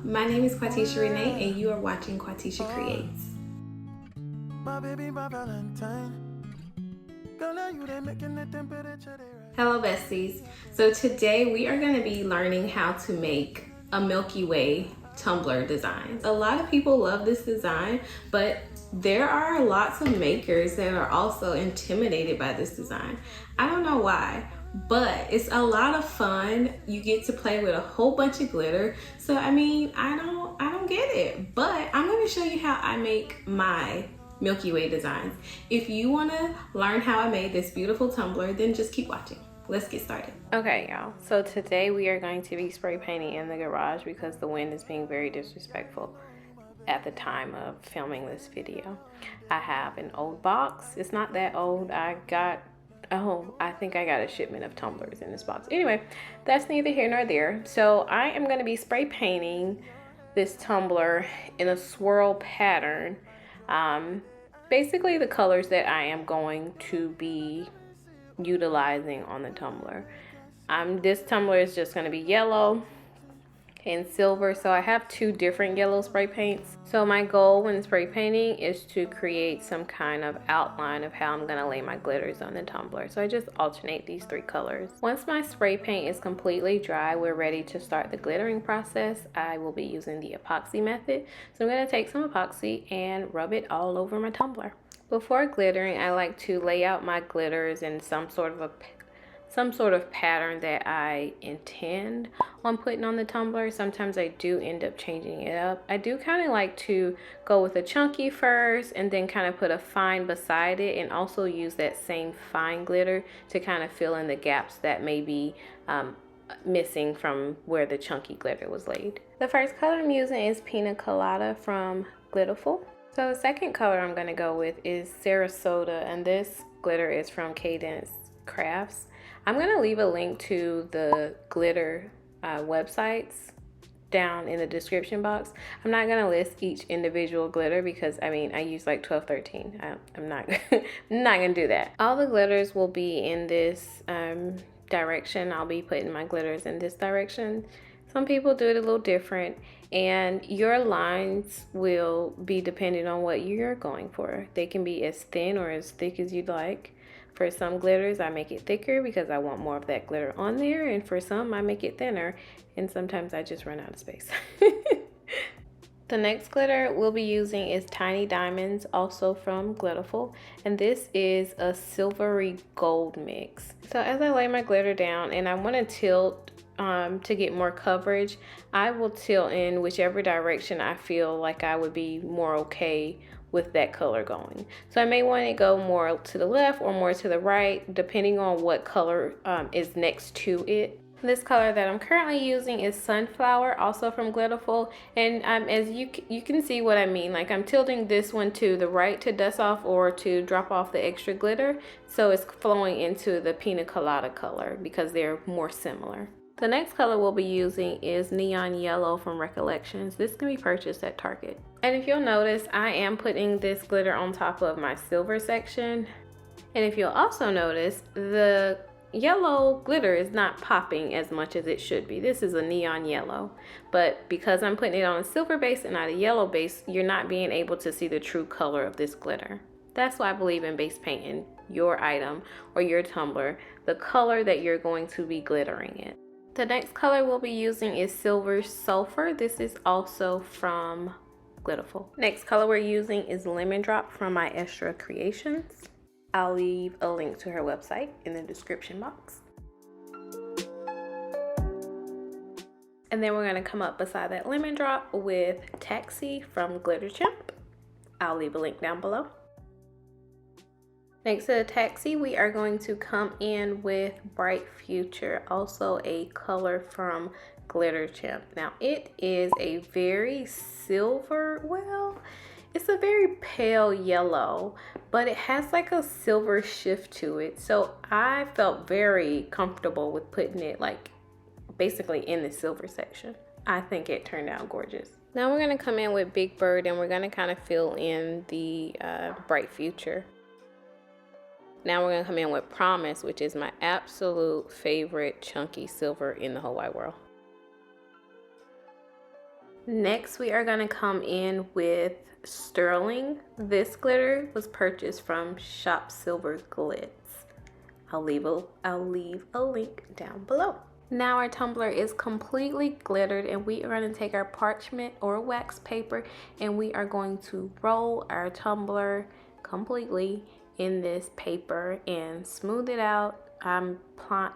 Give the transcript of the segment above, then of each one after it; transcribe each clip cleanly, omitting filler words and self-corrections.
my name is Quatecia Renee and you are watching Quatecia Creates. Hello besties. So today we are going to be learning how to make a Milky Way tumbler design. A lot of people love this design, but there are lots of makers that are also intimidated by this design. I don't know why, but it's a lot of fun. You get to play with a whole bunch of glitter. So I mean, I don't get it, but I'm going to show you how I make my Milky Way designs. If you want to learn how I made this beautiful tumbler, then just keep watching. Let's get started. Okay, y'all. So today we are going to be spray painting in the garage because the wind is being very disrespectful at the time of filming this video. I have an old box. It's not that old. I think I got a shipment of tumblers in this box. Anyway, that's neither here nor there. So I am going to be spray painting this tumbler in a swirl pattern. Basically the colors that I am going to be utilizing on the tumbler. This tumbler is just going to be yellow and silver, so I have two different yellow spray paints. So my goal when spray painting is to create some kind of outline of how I'm going to lay my glitters on the tumbler. So I just alternate these three colors. Once my spray paint is completely dry, we're ready to start the glittering process. I will be using the epoxy method. So I'm going to take some epoxy and rub it all over my tumbler. Before glittering, I like to lay out my glitters in some sort of pattern that I intend on putting on the tumbler. Sometimes I do end up changing it up. I do kind of like to go with a chunky first and then kind of put a fine beside it, and also use that same fine glitter to kind of fill in the gaps that may be missing from where the chunky glitter was laid. The first color I'm using is Pina Colada from Glitterful. So the second color I'm going to go with is Sarasota, and this glitter is from Gittens Crafts. I'm going to leave a link to the glitter websites down in the description box. I'm not going to list each individual glitter because I use like 12, 13. I'm not going to do that. All the glitters will be in this direction. I'll be putting my glitters in this direction. Some people do it a little different, and your lines will be dependent on what you're going for. They can be as thin or as thick as you'd like. For some glitters, I make it thicker because I want more of that glitter on there, and for some, I make it thinner, and sometimes I just run out of space. The next glitter we'll be using is Tiny Diamonds, also from Glitterful, and this is a silvery gold mix. So as I lay my glitter down and I want to tilt to get more coverage, I will tilt in whichever direction I feel like I would be more okay with that color going. So I may want to go more to the left or more to the right, depending on what color is next to it. This color that I'm currently using is Sunflower, also from Glitterful, and as you can see what I mean. Like, I'm tilting this one to the right to dust off or to drop off the extra glitter, so it's flowing into the Pina Colada color because they're more similar. The next color we'll be using is Neon Yellow from Recollections. This can be purchased at Target. And if you'll notice, I am putting this glitter on top of my silver section. And if you'll also notice, the yellow glitter is not popping as much as it should be. This is a neon yellow, but because I'm putting it on a silver base and not a yellow base, you're not being able to see the true color of this glitter. That's why I believe in base painting your item or your tumbler, the color that you're going to be glittering it. The next color we'll be using is Silver Sulfur. This is also from Glitterful. Next color we're using is Lemon Drop from My Extra Creations. I'll leave a link to her website in the description box. And then we're going to come up beside that lemon drop with Taxi from Glitter Chimp. I'll leave a link down below. Next to the Taxi, we are going to come in with Bright Future, also a color from Glitter Chimp. Now it is a very silver, well, it's a very pale yellow, but it has like a silver shift to it. So I felt very comfortable with putting it like basically in the silver section. I think it turned out gorgeous. Now we're gonna come in with Big Bird and we're gonna kind of fill in the Bright Future. Now we're gonna come in with Promise, which is my absolute favorite chunky silver in the whole wide world. Next, we are gonna come in with Sterling. This glitter was purchased from Shop Silver Glitz. I'll leave a link down below. Now our tumbler is completely glittered, and we are going to take our parchment or wax paper and we are going to roll our tumbler completely in this paper and smooth it out. I'm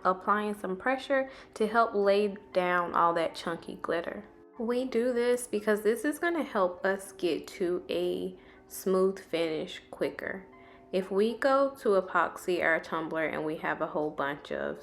applying some pressure to help lay down all that chunky glitter. We do this because this is going to help us get to a smooth finish quicker. If we go to epoxy our tumbler and we have a whole bunch of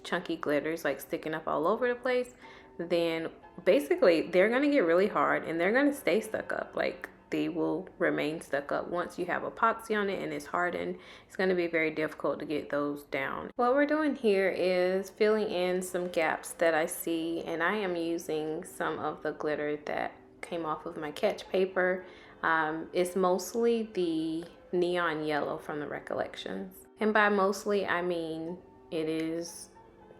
chunky glitters like sticking up all over the place, then basically they're going to get really hard and they're going to stay stuck up. Like, they will remain stuck up. Once you have epoxy on it and it's hardened, it's going to be very difficult to get those down. What we're doing here is filling in some gaps that I see, and I am using some of the glitter that came off of my catch paper. It's mostly the neon yellow from the Recollections. And by mostly, I mean it is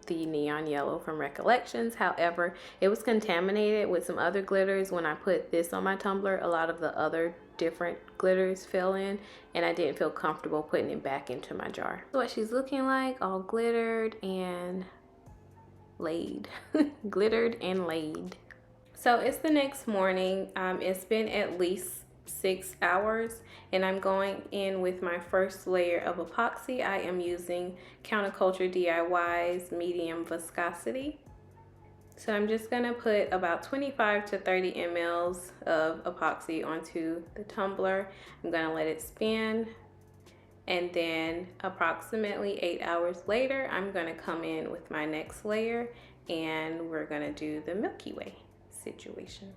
the neon yellow from Recollections. However, it was contaminated with some other glitters. When I put this on my tumbler, a lot of the other different glitters fell in and I didn't feel comfortable putting it back into my jar. So what she's looking like, all glittered and laid. Glittered and laid. So it's the next morning. It's been at least 6 hours and I'm going in with my first layer of epoxy. I am using Counterculture DIY's medium viscosity. So I'm just gonna put about 25 to 30 mLs of epoxy onto the tumbler. I'm gonna let it spin, and then approximately 8 hours later, I'm gonna come in with my next layer and we're gonna do the Milky Way situation.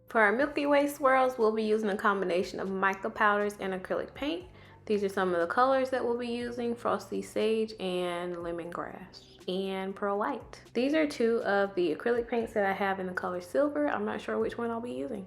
For our Milky Way swirls, we'll be using a combination of mica powders and acrylic paint. These are some of the colors that we'll be using: Frosty Sage and Lemongrass and Pearl White. These are two of the acrylic paints that I have in the color silver. I'm not sure which one I'll be using.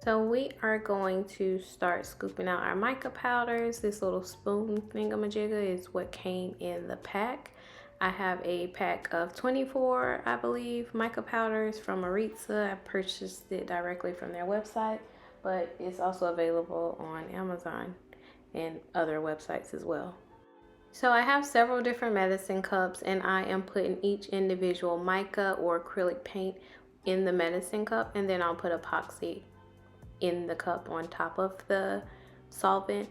So we are going to start scooping out our mica powders. This little spoon thingamajigga is what came in the pack. I have a pack of 24, I believe, mica powders from Maritza. I purchased it directly from their website, but it's also available on Amazon and other websites as well. So I have several different medicine cups and I am putting each individual mica or acrylic paint in the medicine cup, and then I'll put epoxy in the cup on top of the solvent.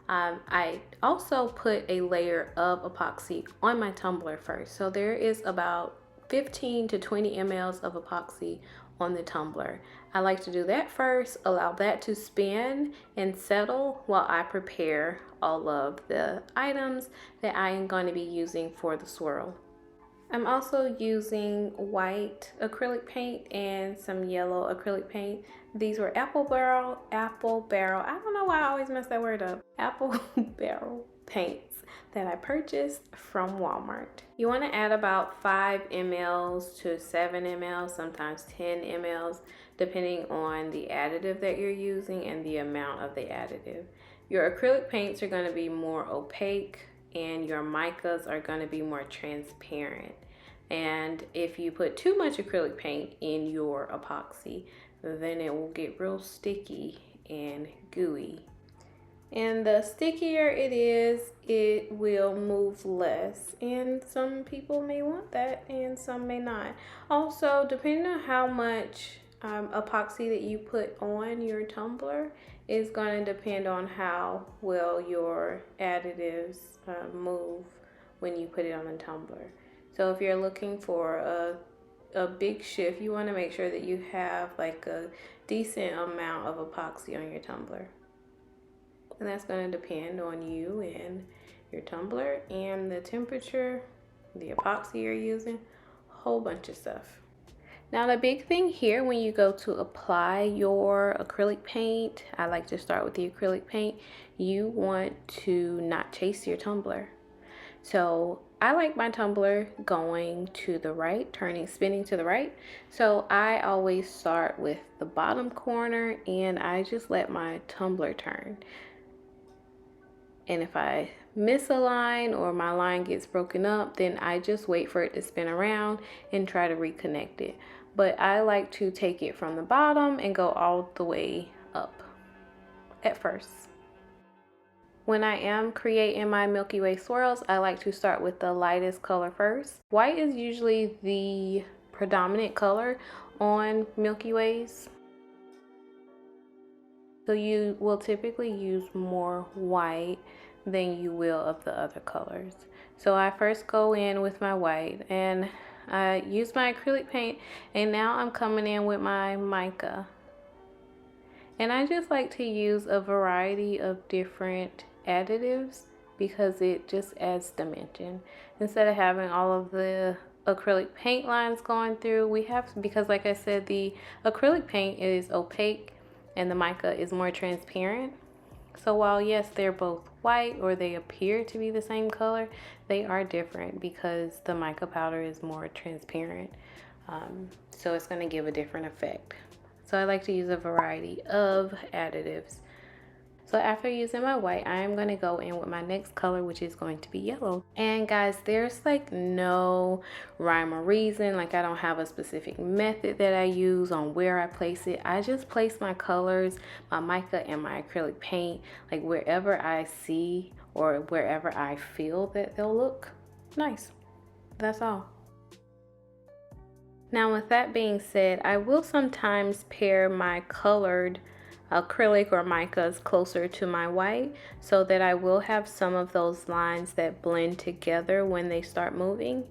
I also put a layer of epoxy on my tumbler first. So there is about 15 to 20 mLs of epoxy on the tumbler. I like to do that first, allow that to spin and settle while I prepare all of the items that I am going to be using for the swirl. I'm also using white acrylic paint and some yellow acrylic paint. These were apple barrel, I don't know why I always mess that word up. Apple barrel paints that I purchased from Walmart. You want to add about 5 mLs to 7 mLs, sometimes 10 mLs, depending on the additive that you're using and the amount of the additive. Your acrylic paints are going to be more opaque and your micas are going to be more transparent. And if you put too much acrylic paint in your epoxy, then it will get real sticky and gooey. And the stickier it is, it will move less. And some people may want that and some may not. Also, depending on how much epoxy that you put on your tumbler is going to depend on how well your additives move when you put it on the tumbler. So if you're looking for a big shift, you want to make sure that you have like a decent amount of epoxy on your tumbler. And that's going to depend on you and your tumbler and the temperature, the epoxy you're using, a whole bunch of stuff. Now the big thing here when you go to apply your acrylic paint, I like to start with the acrylic paint, you want to not chase your tumbler. So I like my tumbler going to the right, spinning to the right. So I always start with the bottom corner and I just let my tumbler turn. And if I miss a line or my line gets broken up, then I just wait for it to spin around and try to reconnect it. but I like to take it from the bottom and go all the way up at first. When I am creating my Milky Way swirls, I like to start with the lightest color first. White is usually the predominant color on Milky Ways, so you will typically use more white than you will of the other colors. So I first go in with my white and I use my acrylic paint, and now I'm coming in with my mica. And I just like to use a variety of different additives because it just adds dimension. Instead of having all of the acrylic paint lines going through, we have, because like I said, the acrylic paint is opaque and the mica is more transparent. So while yes, they're both white, or they appear to be the same color, they are different because the mica powder is more transparent. So it's going to give a different effect. So I like to use a variety of additives. So after using my white, I am going to go in with my next color, which is going to be yellow. And guys, there's like no rhyme or reason. Like I don't have a specific method that I use on where I place it. I just place my colors, my mica and my acrylic paint, like wherever I see or wherever I feel that they'll look nice. That's all. Now with that being said, I will sometimes pair my colored acrylic or micas closer to my white so that I will have some of those lines that blend together when they start moving,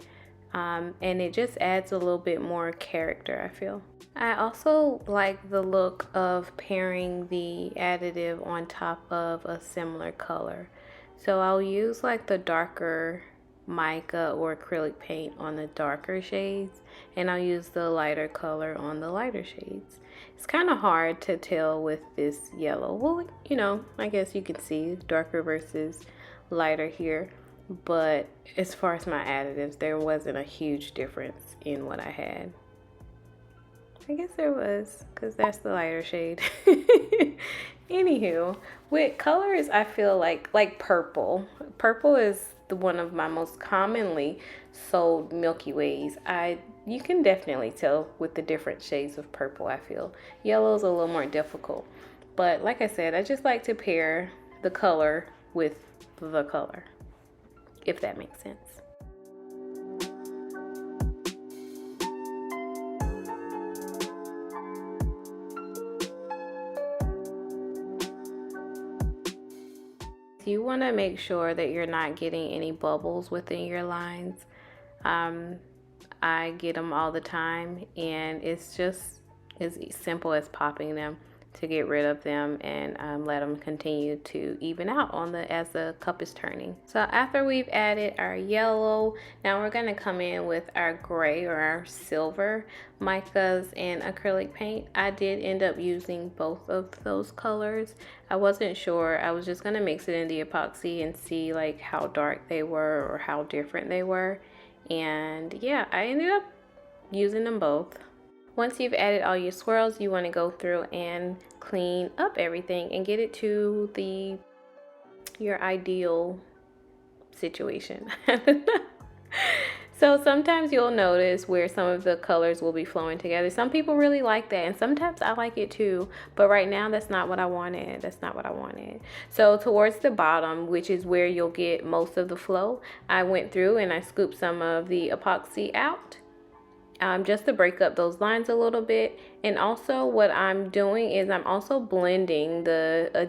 and it just adds a little bit more character, I feel. I also like the look of pairing the additive on top of a similar color. So I'll use like the darker mica or acrylic paint on the darker shades, and I'll use the lighter color on the lighter shades. It's kind of hard to tell with this yellow. Well, you know, I guess you can see darker versus lighter here, but as far as my additives, there wasn't a huge difference in what I had. I guess there was, because that's the lighter shade. Anywho, with colors, I feel like purple. Purple is one of my most commonly sold Milky Ways. You can definitely tell with the different shades of purple, I feel. Yellow's a little more difficult. But like I said, I just like to pair the color with the color, if that makes sense. You want to make sure that you're not getting any bubbles within your lines. I get them all the time, and it's just as simple as popping them to get rid of them and let them continue to even out on as the cup is turning. So after we've added our yellow, now we're going to come in with our gray or our silver micas and acrylic paint. I did end up using both of those colors. I wasn't sure. I was just going to mix it in the epoxy and see like how dark they were or how different they were. And yeah, I ended up using them both. Once you've added all your swirls, you want to go through and clean up everything and get it to your ideal situation. So sometimes you'll notice where some of the colors will be flowing together. Some people really like that, and sometimes I like it too, but right now that's not what I wanted. That's not what I wanted. So towards the bottom, which is where you'll get most of the flow, I went through and I scooped some of the epoxy out. Just to break up those lines a little bit. And also what I'm doing is I'm also blending the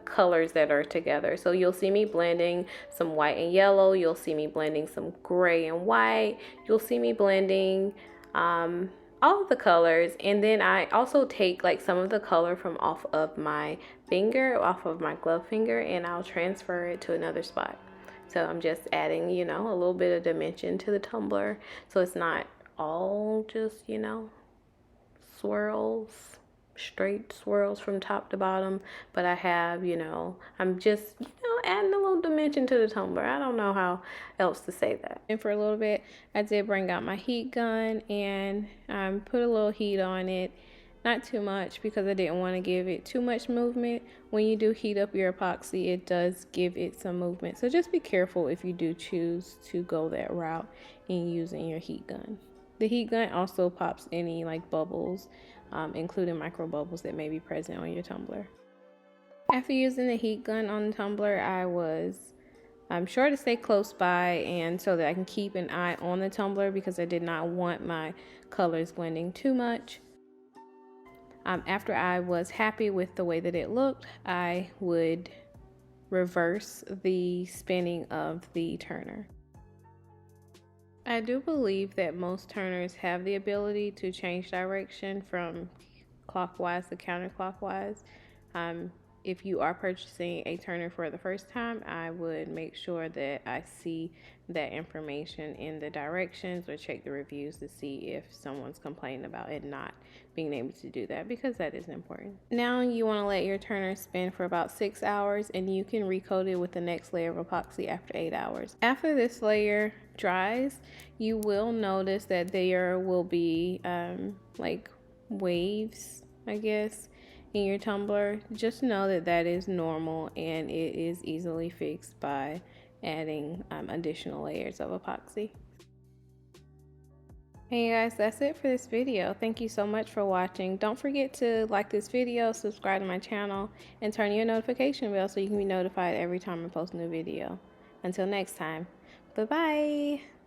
colors that are together. So you'll see me blending some white and yellow. You'll see me blending some gray and white. You'll see me blending all of the colors. And then I also take like some of the color from off of my finger, off of my glove finger, and I'll transfer it to another spot. So I'm just adding, you know, a little bit of dimension to the tumbler. So it's not all just, you know, swirls, straight swirls from top to bottom, but I have, you know, I'm just, you know, adding a little dimension to the tumbler. I don't know how else to say that. And for a little bit, I did bring out my heat gun and put a little heat on it. Not too much, because I didn't want to give it too much movement. When you do heat up your epoxy, it does give it some movement. So just be careful if you do choose to go that route in using your heat gun. The heat gun also pops any like bubbles, including micro bubbles that may be present on your tumbler. After using the heat gun on the tumbler, I'm sure to stay close by and so that I can keep an eye on the tumbler because I did not want my colors blending too much. After I was happy with the way that it looked, I would reverse the spinning of the turner. I do believe that most turners have the ability to change direction from clockwise to counterclockwise. If you are purchasing a turner for the first time, I would make sure that I see that information in the directions or check the reviews to see if someone's complaining about it not being able to do that, because that is important. Now you want to let your turner spin for about 6 hours, and you can recoat it with the next layer of epoxy after 8 hours. After this layer dries, you will notice that there will be like waves, I guess, in your tumbler. Just know that that is normal and it is easily fixed by adding additional layers of epoxy. Hey guys, that's it for this video. Thank you so much for watching. Don't forget to like this video, subscribe to my channel, and turn your notification bell so you can be notified every time I post a new video. Until next time, bye bye.